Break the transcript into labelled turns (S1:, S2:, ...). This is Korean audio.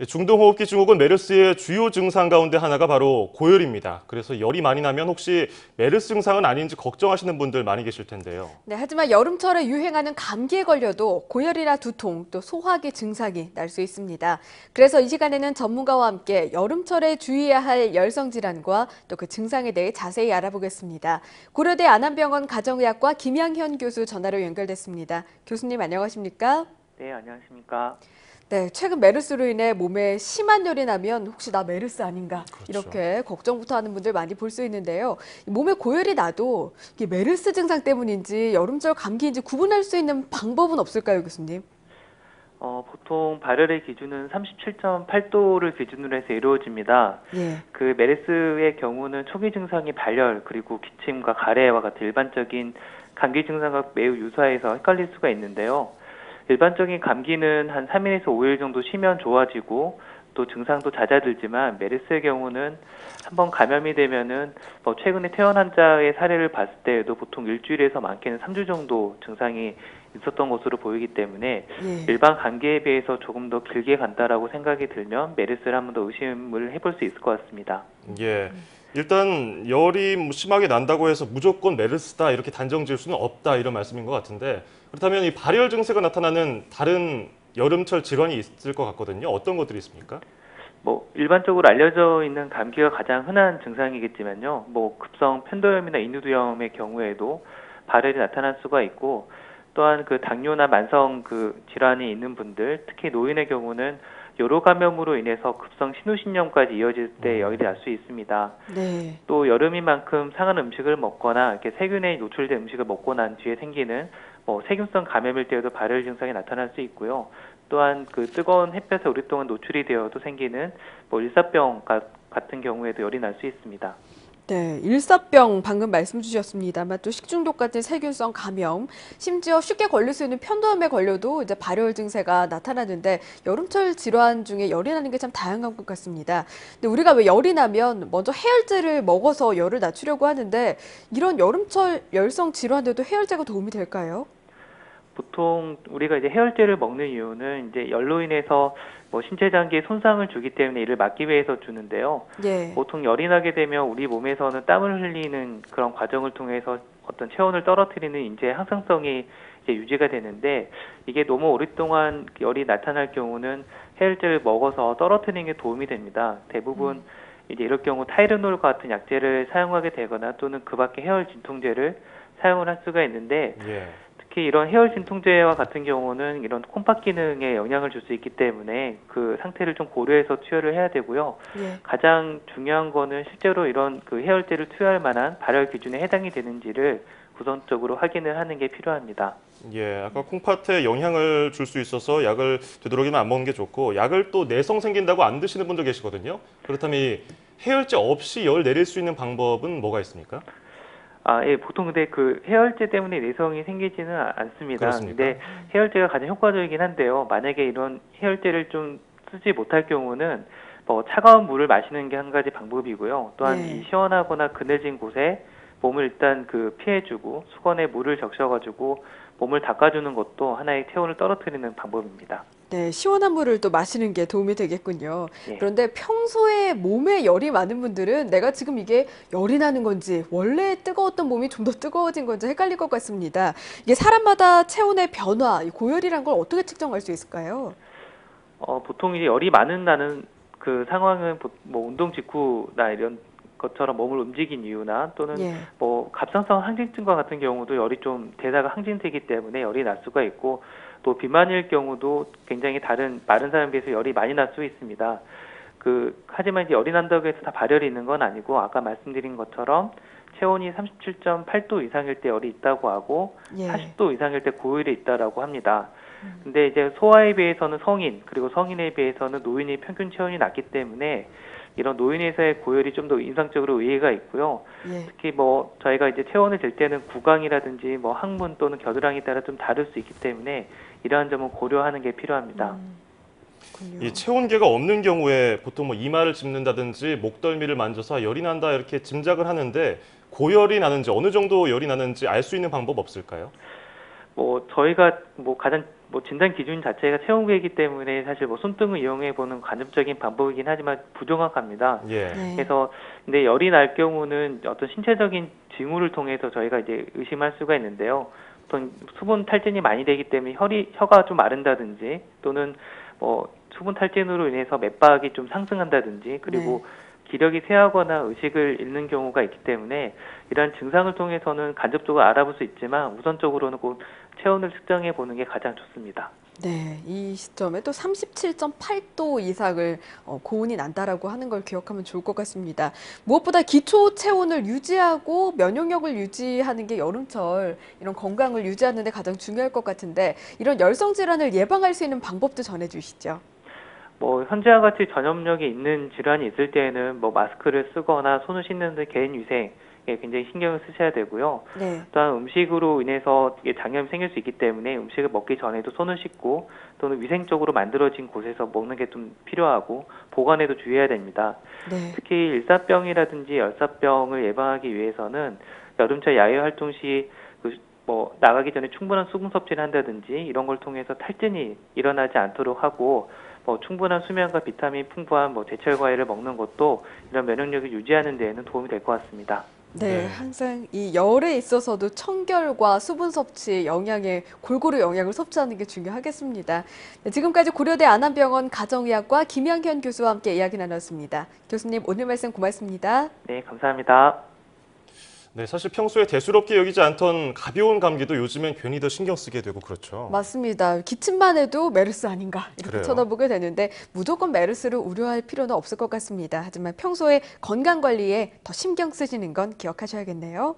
S1: 중동호흡기 증후군 메르스의 주요 증상 가운데 하나가 바로 고열입니다. 그래서 열이 많이 나면 혹시 메르스 증상은 아닌지 걱정하시는 분들 많이 계실 텐데요.
S2: 네, 하지만 여름철에 유행하는 감기에 걸려도 고열이나 두통, 또 소화기 증상이 날 수 있습니다. 그래서 이 시간에는 전문가와 함께 여름철에 주의해야 할 열성 질환과 또 그 증상에 대해 자세히 알아보겠습니다. 고려대 안암병원 가정의학과 김양현 교수 전화로 연결됐습니다. 교수님 안녕하십니까?
S3: 네, 안녕하십니까.
S2: 네, 최근 메르스로 인해 몸에 심한 열이 나면 혹시 나 메르스 아닌가
S1: 그렇죠.
S2: 이렇게 걱정부터 하는 분들 많이 볼 수 있는데요. 몸에 고열이 나도 이게 메르스 증상 때문인지 여름철 감기인지 구분할 수 있는 방법은 없을까요, 교수님?
S3: 보통 발열의 기준은 37.8도를 기준으로 해서 이루어집니다.
S2: 예.
S3: 그 메르스의 경우는 초기 증상이 발열, 그리고 기침과 가래와 같은 일반적인 감기 증상과 매우 유사해서 헷갈릴 수가 있는데요. 일반적인 감기는 한 3일에서 5일 정도 쉬면 좋아지고 또 증상도 잦아들지만 메르스의 경우는 한번 감염이 되면은 최근에 퇴원 환자의 사례를 봤을 때에도 보통 일주일에서 많게는 3주 정도 증상이 있었던 것으로 보이기 때문에
S2: 예.
S3: 일반 감기에 비해서 조금 더 길게 간다라고 생각이 들면 메르스를 한 번 더 의심을 해볼 수 있을 것 같습니다.
S1: 예. 일단 열이 심하게 난다고 해서 무조건 메르스다 이렇게 단정 지을 수는 없다 이런 말씀인 것 같은데 그렇다면 이 발열 증세가 나타나는 다른 여름철 질환이 있을 것 같거든요. 어떤 것들이 있습니까?
S3: 일반적으로 알려져 있는 감기가 가장 흔한 증상이겠지만요. 급성 편도염이나 인후두염의 경우에도 발열이 나타날 수가 있고 또한 그 당뇨나 만성 그 질환이 있는 분들, 특히 노인의 경우는 요로 감염으로 인해서 급성 신우신염까지 이어질 때 열이 날 수 있습니다.
S2: 네.
S3: 또 여름인 만큼 상한 음식을 먹거나 이렇게 세균에 노출된 음식을 먹고 난 뒤에 생기는 세균성 감염일 때에도 발열 증상이 나타날 수 있고요. 또한 그 뜨거운 햇볕에 오랫동안 노출이 되어도 생기는 일사병 같은 경우에도 열이 날 수 있습니다.
S2: 네, 일사병 방금 말씀 주셨습니다만 또 식중독 같은 세균성 감염, 심지어 쉽게 걸릴 수 있는 편도염에 걸려도 이제 발열 증세가 나타나는데 여름철 질환 중에 열이 나는 게 참 다양한 것 같습니다. 근데 우리가 왜 열이 나면 먼저 해열제를 먹어서 열을 낮추려고 하는데 이런 여름철 열성 질환에도 해열제가 도움이 될까요?
S3: 보통 우리가 이제 해열제를 먹는 이유는 이제 열로 인해서 신체 장기에 손상을 주기 때문에 이를 막기 위해서 주는데요.
S2: 예.
S3: 보통 열이 나게 되면 우리 몸에서는 땀을 흘리는 그런 과정을 통해서 어떤 체온을 떨어뜨리는 인체의 항상성이 이제 유지가 되는데 이게 너무 오랫동안 열이 나타날 경우는 해열제를 먹어서 떨어뜨리는 게 도움이 됩니다. 대부분 이제 이럴 경우 타이레놀 같은 약제를 사용하게 되거나 또는 그 밖에 해열 진통제를 사용을 할 수가 있는데
S1: 예.
S3: 특히 이런 해열 진통제와 같은 경우는 이런 콩팥 기능에 영향을 줄 수 있기 때문에 그 상태를 좀 고려해서 투여를 해야 되고요.
S2: 예.
S3: 가장 중요한 거는 실제로 이런 그 해열제를 투여할 만한 발열 기준에 해당이 되는지를 우선적으로 확인을 하는 게 필요합니다.
S1: 예, 아까 콩팥에 영향을 줄 수 있어서 약을 되도록이면 안 먹는 게 좋고 약을 또 내성 생긴다고 안 드시는 분도 계시거든요. 그렇다면 이 해열제 없이 열 내릴 수 있는 방법은 뭐가 있습니까?
S3: 예, 보통 근데 그 해열제 때문에 내성이 생기지는 않습니다.
S1: 그렇습니까?
S3: 근데 해열제가 가장 효과적이긴 한데요. 만약에 이런 해열제를 좀 쓰지 못할 경우는 차가운 물을 마시는 게 한 가지 방법이고요. 또한
S2: 예.
S3: 이 시원하거나 그늘진 곳에 몸을 일단 그 피해주고 수건에 물을 적셔가지고 몸을 닦아주는 것도 하나의 체온을 떨어뜨리는 방법입니다.
S2: 네, 시원한 물을 또 마시는 게 도움이 되겠군요.
S3: 예.
S2: 그런데 평소에 몸에 열이 많은 분들은 내가 지금 이게 열이 나는 건지 원래 뜨거웠던 몸이 좀 더 뜨거워진 건지 헷갈릴 것 같습니다. 이게 사람마다 체온의 변화, 이 고열이란 걸 어떻게 측정할 수 있을까요?
S3: 보통 이제 열이 많은 나는 그 상황은 운동 직후나 이런 것처럼 몸을 움직인 이유나 또는
S2: 예.
S3: 갑상선 항진증과 같은 경우도 열이 좀 대사가 항진되기 때문에 열이 날 수가 있고 또 비만일 경우도 굉장히 다른 마른 사람에 비해서 열이 많이 날 수 있습니다. 하지만 이제 열이 난다고 해서 다 발열이 있는 건 아니고 아까 말씀드린 것처럼 체온이 37.8도 이상일 때 열이 있다고 하고
S2: 예.
S3: 40도 이상일 때 고열이 있다라고 합니다. 근데 이제 소아에 비해서는 성인 그리고 성인에 비해서는 노인이 평균 체온이 낮기 때문에 이런 노인에서의 고열이 좀 더 인상적으로 의의가 있고요.
S2: 예.
S3: 특히 저희가 이제 체온을 잴 때는 구강이라든지 항문 또는 겨드랑이에 따라 좀 다를 수 있기 때문에 이러한 점은 고려하는 게 필요합니다.
S2: 그렇군요.
S1: 이 체온계가 없는 경우에 보통 이마를 짚는다든지 목덜미를 만져서 열이 난다 이렇게 짐작을 하는데 고열이 나는지 어느 정도 열이 나는지 알 수 있는 방법 없을까요?
S3: 저희가 가장 진단 기준 자체가 체온계이기 때문에 사실 손등을 이용해 보는 간접적인 방법이긴 하지만 부정확합니다.
S1: 예.
S2: 네.
S3: 그래서 근데 열이 날 경우는 어떤 신체적인 징후를 통해서 저희가 이제 의심할 수가 있는데요. 보통 수분 탈진이 많이 되기 때문에 혀가 좀 마른다든지 또는 수분 탈진으로 인해서 맥박이 좀 상승한다든지 그리고 기력이 쇠하거나 의식을 잃는 경우가 있기 때문에 이러한 증상을 통해서는 간접적으로 알아볼 수 있지만 우선적으로는 곧 체온을 측정해 보는 게 가장 좋습니다.
S2: 네, 이 시점에 또 37.8도 이상을 고온이 난다라고 하는 걸 기억하면 좋을 것 같습니다. 무엇보다 기초 체온을 유지하고 면역력을 유지하는 게 여름철 이런 건강을 유지하는 데 가장 중요할 것 같은데 이런 열성 질환을 예방할 수 있는 방법도 전해주시죠.
S3: 현재와 같이 전염력이 있는 질환이 있을 때에는 마스크를 쓰거나 손을 씻는 등 개인 위생에 굉장히 신경을 쓰셔야 되고요.
S2: 네.
S3: 또한 음식으로 인해서 이게 장염이 생길 수 있기 때문에 음식을 먹기 전에도 손을 씻고 또는 위생적으로 만들어진 곳에서 먹는 게 좀 필요하고 보관에도 주의해야 됩니다.
S2: 네.
S3: 특히 일사병이라든지 열사병을 예방하기 위해서는 여름철 야외 활동 시 나가기 전에 충분한 수분 섭취를 한다든지 이런 걸 통해서 탈진이 일어나지 않도록 하고 충분한 수면과 비타민 풍부한 제철 과일을 먹는 것도 이런 면역력을 유지하는 데에는 도움이 될 것 같습니다.
S2: 네,
S1: 네.
S2: 항상 이 열에 있어서도 청결과 수분 섭취 골고루 영양을 섭취하는 게 중요하겠습니다. 네, 지금까지 고려대 안암병원 가정의학과 김양현 교수와 함께 이야기 나눴습니다. 교수님 오늘 말씀 고맙습니다.
S3: 네, 감사합니다.
S1: 네, 사실 평소에 대수롭게 여기지 않던 가벼운 감기도 요즘엔 괜히 더 신경 쓰게 되고 그렇죠.
S2: 맞습니다. 기침만 해도 메르스 아닌가 이렇게
S1: 그래요.
S2: 쳐다보게 되는데 무조건 메르스를 우려할 필요는 없을 것 같습니다. 하지만 평소에 건강 관리에 더 신경 쓰시는 건 기억하셔야겠네요.